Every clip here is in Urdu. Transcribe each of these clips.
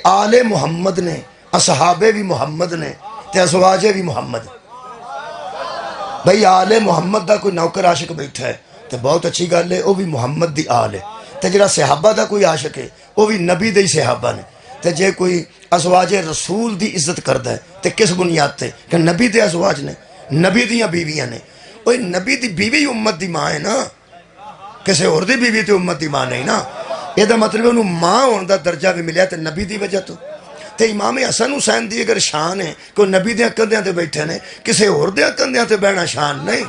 آل محمد نے، اصحابے بھی محمد نے تے ازواجے بھی محمد۔ بھئی آل محمد دا کوئی نوکر عاشق بیٹھا ہے تے بہت اچھی گل ہے، وہ بھی محمد دی آل ہے۔ تے جڑا صحابہ دا کوئی عاشق ہے وہ بھی نبی دے صحابہ نے۔ تے جے کوئی ازواج رسول دی عزت کردا ہے تے کس بنیاد تے؟ کہ نبی دے ازواج نے، نبی دیاں بیویاں نے۔ اوہ نبی دی بیوی امت دی ماں ہے نا، کسے اور دی بیوی تے امت دی ماں نہیں نا۔ یہ دا مطلب انہوں ماں ہون دا درجہ بھی ملیا تے نبی دی وجہ تو۔ تے امام حسن حسین دی اگر شان ہے کہ نبی دیاں کندیاں تے بیٹھے نے، کسے اور دیاں کندیاں تے بہنا شان نہیں،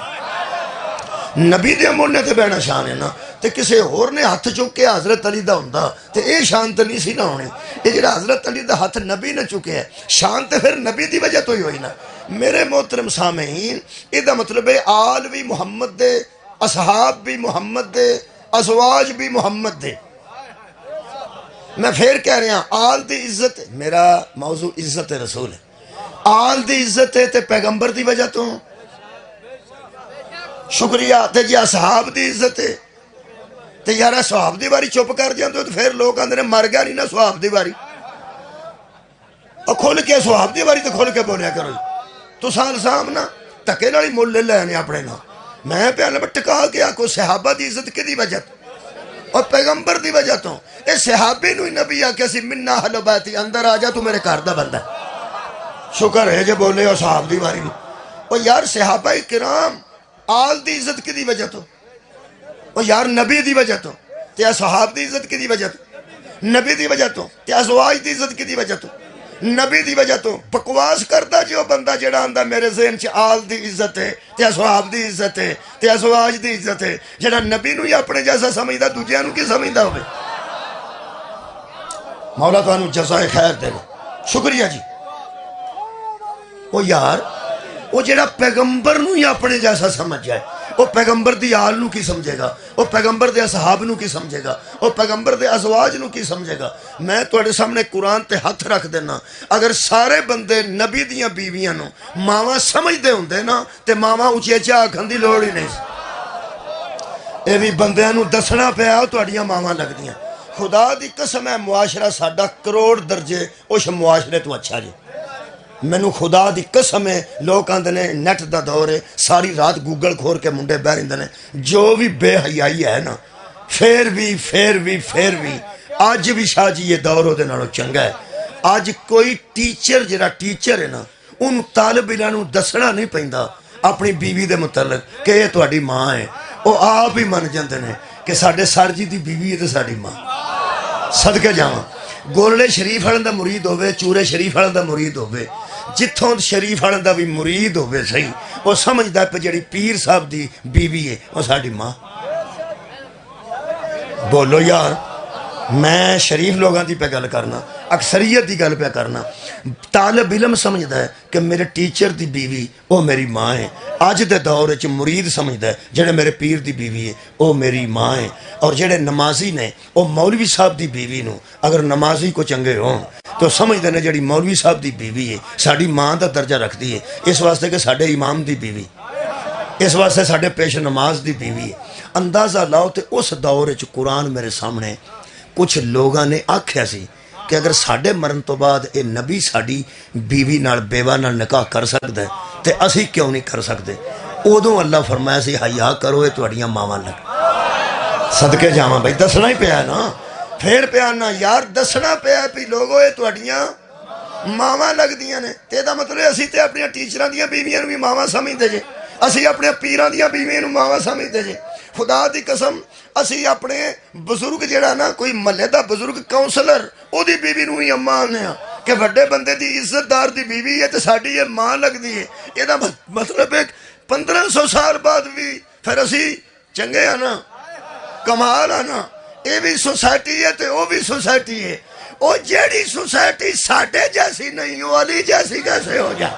نبی دیاں موڑنے تے بہنا شان ہے نا۔ تے کسے اور نے ہاتھ چکے حضرت علی دا ہوندا تے اے شان تے نہیں سی نہ ہونے۔ یہ جڑا حضرت علی دا ہاتھ نبی نے چکے ہے، شان تے پھر نبی دی وجہ تو ہی ہوئی نا۔ میرے محترم سامعین، یہ دا مطلب ہے آل بھی محمد دے، اصحاب بھی محمد دے، ازواج بھی محمد دے۔ میں پھر کہہ رہا ہوں آل دی عزت، میرا موضوع عزت رسول ہے، آل دی عزت ہے تے پیغمبر دی وجہ تو شکریہ۔ تے جی اصحاب دی عزت ہے تے یارہ صحاب دی باری چپ کر جاندے ہو تو پھر لوگ آندے نے مر گیا نہیں نا صحاب دی باری، اور کھل کے صحاب دی باری تو کھل کے بولیا کرو۔ تو سال سام نا تکے نالی مول لے لینے اپنے نا، میں پیانے پر ٹکا کے آکو صحابہ دی عزت کی دی وجہ اور پیغمبر دی وجہ تو۔ اے صحابی نوی نبی آکے سی مننا حلو بیتی اندر آجا تو میرے کاردہ بندہ ہے، شکر ہے جو بولے اور صحاب دی باری نہیں۔ اور یار صحابہ کرام آل دی عزت کی دی وجہ تو، اور یار نبی دی وجہ تو، تے صحاب دی عزت کی دی وجہ تو، نبی دی وجہ تو، تے ازواج دی عزت کی دی وجہ تو، نبی دی وجہ تو۔ بکواس کرتا جو بندہ جڑا آندہ میرے ذہن چ آل دی عزت ہے تے صحاب دی عزت ہے تے ازواج دی عزت ہے، جڑا نبی نو ہی اپنے جیسا سمجھدا دوجیاں نو کی سمجھدا ہوئے؟ مولا تانوں جزائے خیر دے گا، شکریہ جی۔ او یار وہ جڑا پیغمبر نو ہی اپنے جیسا سمجھ جائے، وہ پیغمبر دی آل نو کی سمجھے گا، وہ پیغمبر دے اصحاب نو کی سمجھے گا، وہ پیغمبر دے ازواج نو کی سمجھے گا۔ میں توڑے سامنے قرآن تے ہاتھ رکھ دینا، اگر سارے بندے نبی دیاں بیویاں نو ماواں سمجھ دے ہوندے نا تے ماواں اچھے چاہ کھندی لوڑ ہی نہیں۔ اے بھی بندیاں نو دسنا پیا توڑیاں ماواں لگ دیاں۔ خدا دی قسم ہے معاشرہ ساڈا کروڑ درجے اس معاشرے تو اچھا جی۔ مینو خدا دی قسم ہے، لوگ آندے نے نیٹ دا دور ہے، ساری رات گوگل کھور کے منڈے بہ رہندے نے، جو بھی بے حیائی ہے نا، پھر بھی آج بھی شاہ جی یہ دور ہو دے نالوں چنگا ہے۔ آج کوئی ٹیچر جڑا ٹیچر ہے نا، ان طالب علماء دسنا نہیں پیندا اپنی بیوی دے متعلق کہ یہ تہاڈی ماں ہے، وہ آپ ہی من جاندے نے کہ ساڈے سر جی دی بیوی ہے تے ساڈی ماں۔ صدقے جاواں، گولڑے شریف والے دا مرید ہوئے، چورے شریف والے دا مرید ہوئے، جتھوں شریف والے دا بھی مرید ہوئے صحیح، وہ سمجھدا پہ جڑی پیر صاحب دی بیوی ہے وہ ساڈی ماں۔ بولو یار، میں شریف لوگاں دی پہ گل کرنا، اکثریت دی گل پہ کرنا۔ طالب علم سمجھدا ہے کہ میرے ٹیچر دی بیوی وہ میری ماں ہے، آج دے دور وچ مرید سمجھدا ہے جڑے میرے پیر دی بیوی ہے وہ میری ماں ہے، اور جڑے نمازی نے وہ مولوی صاحب دی بیوی نو اگر نمازی کو چنگے ہوں تو سمجھدے نے جڑی مولوی صاحب دی بیوی ہے ساڈی ماں دا درجہ رکھتی ہے، اس واسطے کہ ساڈے امام دی بیوی، اس واسطے ساڈے پیش نماز دی بیوی ہے۔ اندازہ لاؤ تے اس دور وچ قرآن میرے سامنے کچھ لوگاں نے آکھیا سی کہ اگر ساڈے مرن تو بعد اے نبی ساڈی بیوی نال بیوہ نال نکاح کر سکتا ہے تے اسی کیوں نہیں کر سکتے؟ ادوں اللہ فرمایا سی حیا کرو اے تہاڈیاں ماواں لگ۔ صدقے جاواں بھائی، دسنا ہی پیا نا، پھر پیا نا یار، دسنا پیا بھی لوگو اے تہاڈیاں ماواں لگ دیاں نے۔ تے دا مطلب اسی تے اپنی ٹیچراں دیاں بیویاں نوں بھی ماواں سمجھدے جے، اسی اپنے پیراں دیاں بیویاں نوں ماواں سمجھدے جے۔ خدا دی قسم اسی اپنے بزرگ جڑا نا کوئی محلے دا بزرگ کونسلر او دی بیوی نوں ہی اماں آنے ہاں کہ بڑے بندے دی عزت دار دی بیوی ہے تے ساڈی یہ ماں لگ دی ہے۔ یہ دا مطلب ہے 1500 سال بعد بھی پھر اسی چنگے ہیں نا، کمال ہے نا۔ یہ بھی سوسائٹی ہے تے وہ بھی سوسائٹی ہے، وہ جیڑی سوسائٹی ساڈے جیسی نہیں وہ علی جیسی کیسے ہو جائے؟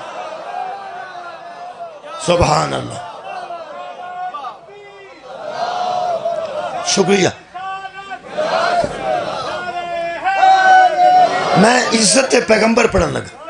سبحان اللہ، شکریہ۔ میں عزت پیغمبر پڑھن لگا۔